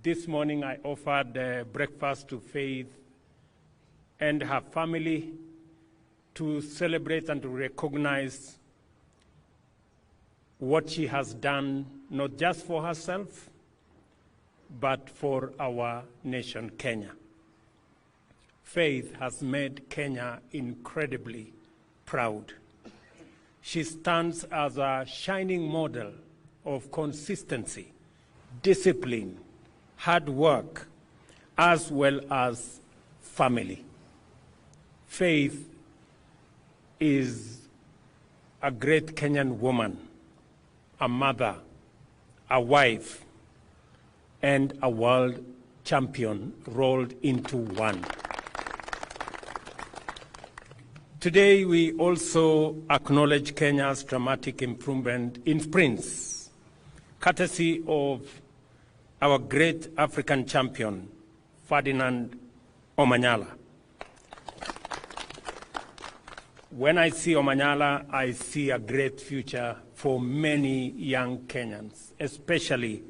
This morning I offered breakfast to Faith and her family to celebrate and to recognize what she has done, not just for herself, but for our nation, Kenya. Faith has made Kenya incredibly proud. She stands as a shining model of consistency, discipline, hard work, as well as family. Faith is a great Kenyan woman, a mother, a wife, and a world champion rolled into one. Today, we also acknowledge Kenya's dramatic improvement in sprints, courtesy of our great African champion, Ferdinand Omanyala. When I see Omanyala, I see a great future for many young Kenyans, especially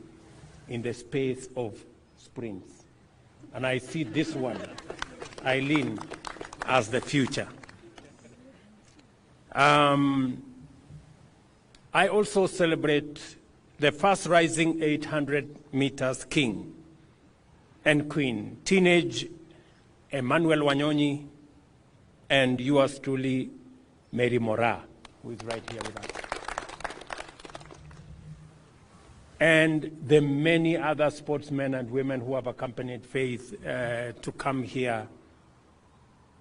in the space of sprints. And I see this one, Eileen, as the future. I also celebrate the first rising 800 meters king and queen, teenage Emmanuel Wanyonyi, and yours truly, Mary Mora, who is right here with us. And the many other sportsmen and women who have accompanied Faith to come here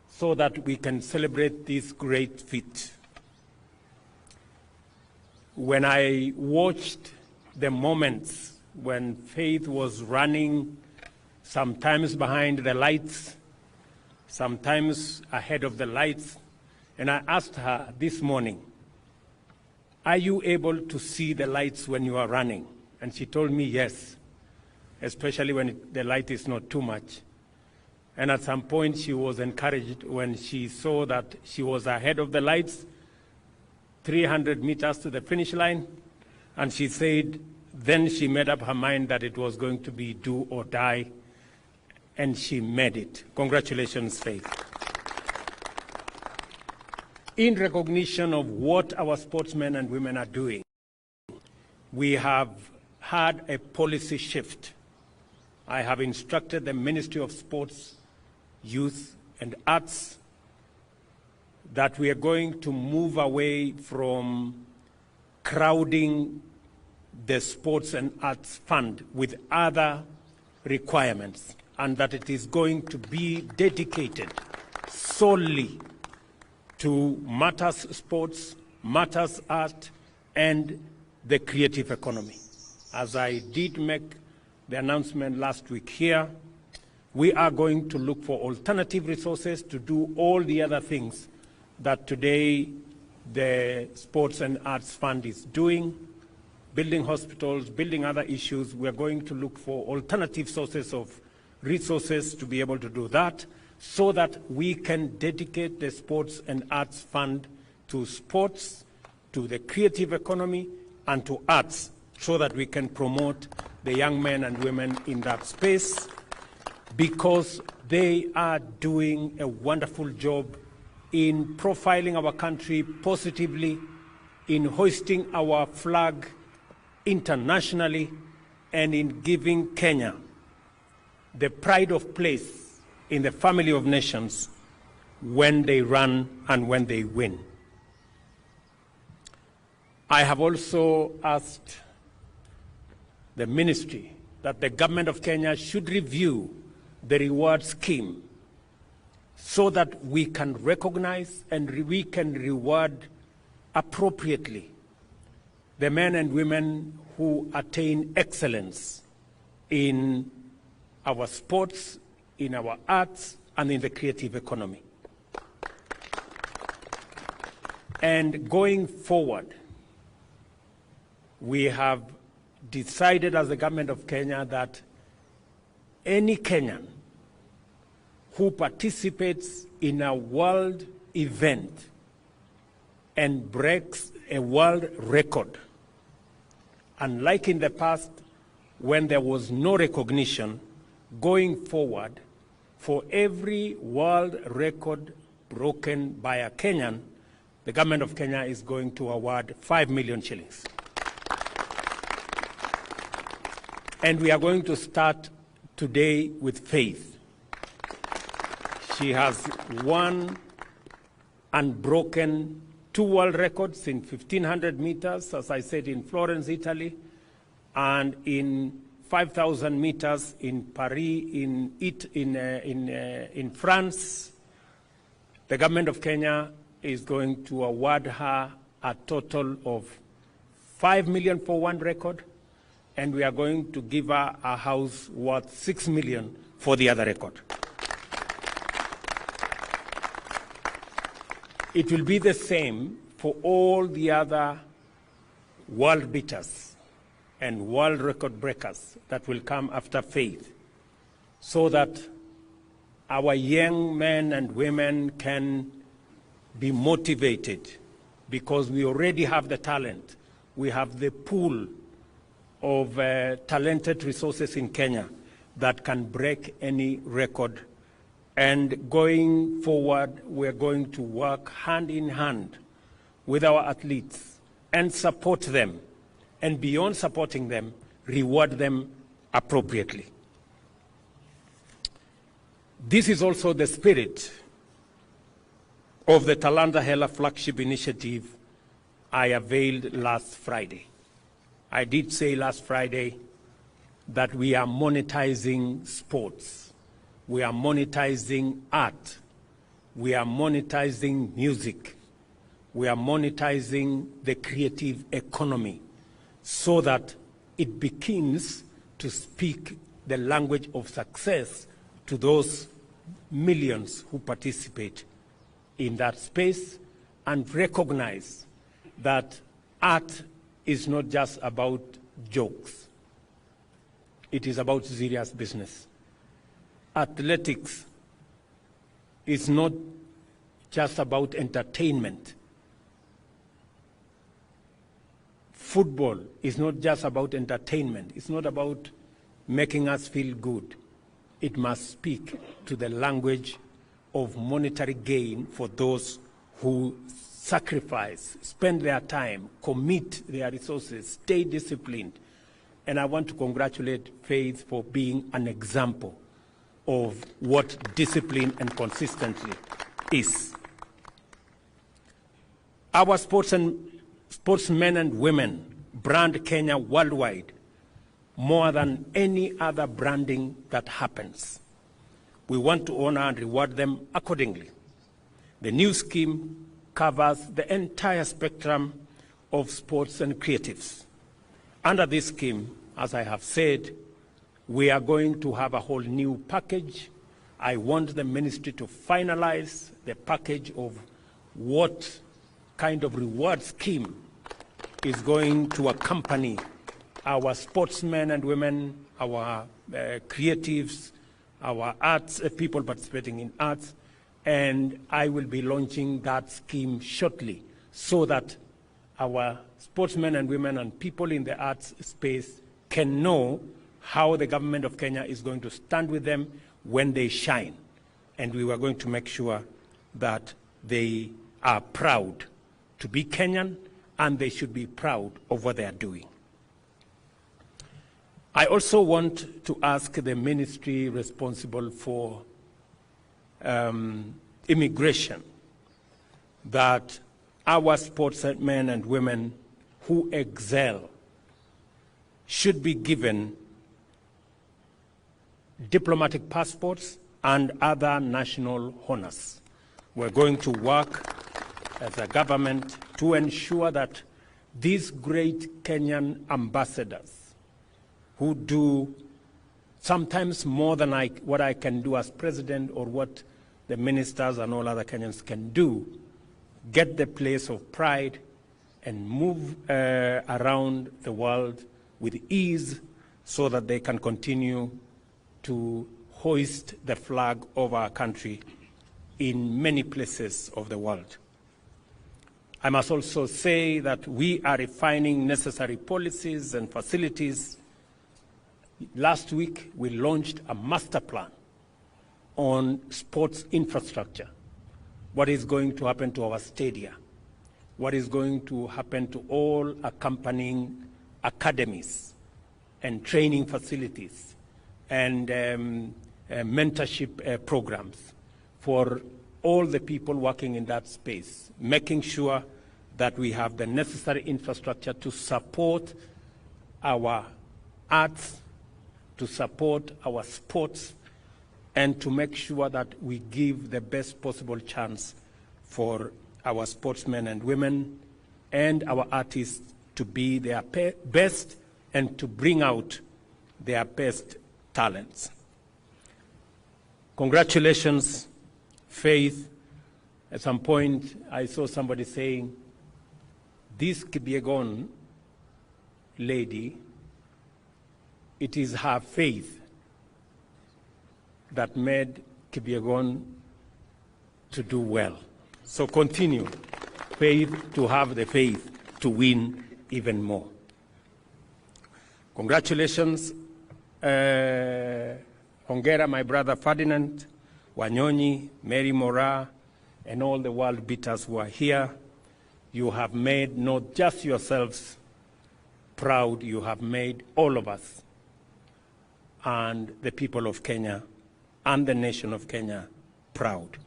so that we can celebrate this great feat. When I watched the moments when Faith was running, sometimes behind the lights, sometimes ahead of the lights, and I asked her this morning, are you able to see the lights when you are running? And she told me yes, especially when the light is not too much. And at some point she was encouraged when she saw that she was ahead of the lights, 300 meters to the finish line, and she said then she made up her mind that it was going to be do or die, and she made it. Congratulations, Faith. In recognition of what our sportsmen and women are doing, we have had a policy shift. I have instructed the Ministry of Sports, Youth and Arts that we are going to move away from crowding the Sports and Arts Fund with other requirements, and that it is going to be dedicated solely to matters sports, matters art, and the creative economy. As I did make the announcement last week here, we are going to look for alternative resources to do all the other things that today the Sports and Arts Fund is doing, building hospitals, building other issues. We're going to look for alternative sources of resources to be able to do that, so that we can dedicate the Sports and Arts Fund to sports, to the creative economy, and to arts, so that we can promote the young men and women in that space, because they are doing a wonderful job in profiling our country positively, in hoisting our flag internationally, and in giving Kenya the pride of place in the family of nations when they run and when they win. I have also asked the ministry that the government of Kenya should review the reward scheme so that we can recognize and we can reward appropriately the men and women who attain excellence in our sports, in our arts, and in the creative economy. And going forward, we have decided as the government of Kenya that any Kenyan who participates in a world event and breaks a world record, unlike in the past when there was no recognition. Going forward, for every world record broken by a Kenyan, the government of Kenya is going to award 5 million shillings. And we are going to start today with Faith. She has won and broken 2 world records in 1,500 meters, as I said, in Florence, Italy, and in 5,000 meters in Paris, in France. The government of Kenya is going to award her a total of 5 million for one record, and we are going to give her a house worth 6 million for the other record. It will be the same for all the other world beaters and world record breakers that will come after Faith, so that our young men and women can be motivated, because we already have the talent. We have the pool of talented resources in Kenya that can break any record. And going forward, we're going to work hand in hand with our athletes and support them. And beyond supporting them, reward them appropriately. This is also the spirit of the Talanta Hela flagship initiative I availed last Friday. I did say last Friday that we are monetizing sports. We are monetizing art. We are monetizing music. We are monetizing the creative economy, so that it begins to speak the language of success to those millions who participate in that space, and recognize that art is not just about jokes. It is about serious business. Athletics is not just about entertainment. Football is not just about entertainment. It's not about making us feel good. It must speak to the language of monetary gain for those who sacrifice, spend their time, commit their resources, stay disciplined. And I want to congratulate Faith for being an example of what discipline and consistency is. Our sportsmen and women brand Kenya worldwide more than any other branding that happens. We want to honor and reward them accordingly. The new scheme covers the entire spectrum of sports and creatives. Under this scheme, as I have said, we are going to have a whole new package. I want the ministry to finalize the package of what kind of reward scheme is going to accompany our sportsmen and women, our creatives, our arts, people participating in arts, and I will be launching that scheme shortly, so that our sportsmen and women and people in the arts space can know how the government of Kenya is going to stand with them when they shine. And we are going to make sure that they are proud to be Kenyan, and they should be proud of what they are doing. I also want to ask the ministry responsible for immigration that our sportsmen and women who excel should be given diplomatic passports and other national honors. We're going to work as a government to ensure that these great Kenyan ambassadors, who do sometimes more than what I can do as president or what the ministers and all other Kenyans can do, get the place of pride and move around the world with ease, so that they can continue to hoist the flag of our country in many places of the world. I must also say that we are refining necessary policies and facilities Last week, we launched a master plan on sports infrastructure. What is going to happen to our stadia? What is going to happen to all accompanying academies and training facilities and mentorship programs for all the people working in that space, making sure that we have the necessary infrastructure to support our arts, to support our sports, and to make sure that we give the best possible chance for our sportsmen and women and our artists to be their best and to bring out their best talents. Congratulations, Faith. At some point, I saw somebody saying, this Kipyegon lady, it is her faith that made Kipyegon to do well. So continue, Faith, to have the faith to win even more. Congratulations, Hongera, my brother Ferdinand, Wanyonyi, Mary Mora, and all the world beaters who are here. You have made not just yourselves proud, you have made all of us and the people of Kenya and the nation of Kenya proud.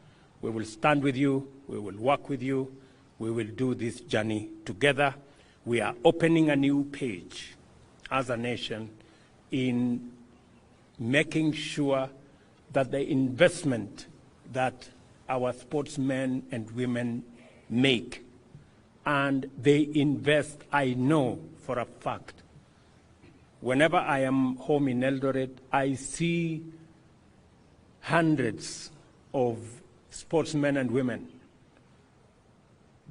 We will stand with you, we will work with you, we will do this journey together. We are opening a new page as a nation in making sure that the investment that our sportsmen and women make, and they invest, I know for a fact. Whenever I am home in Eldoret, I see hundreds of sportsmen and women,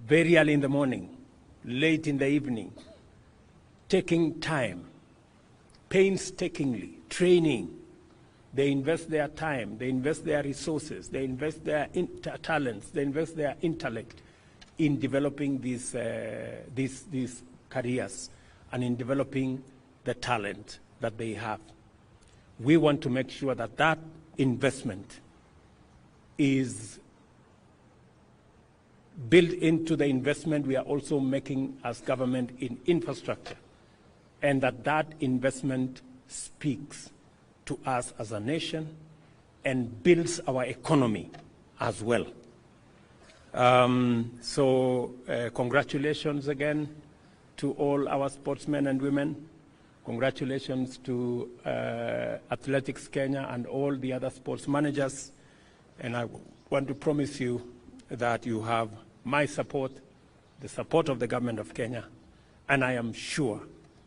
very early in the morning, late in the evening, taking time, painstakingly, training. They invest their time, they invest their resources, they invest their talents, they invest their intellect in developing these careers and in developing the talent that they have. We want to make sure that that investment is built into the investment we are also making as government in infrastructure, and that that investment speaks to us as a nation and builds our economy as well. Congratulations again to all our sportsmen and women. Congratulations to Athletics Kenya and all the other sports managers. And I want to promise you that you have my support, the support of the government of Kenya, and I am sure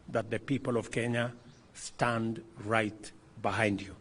that the people of Kenya stand right behind you.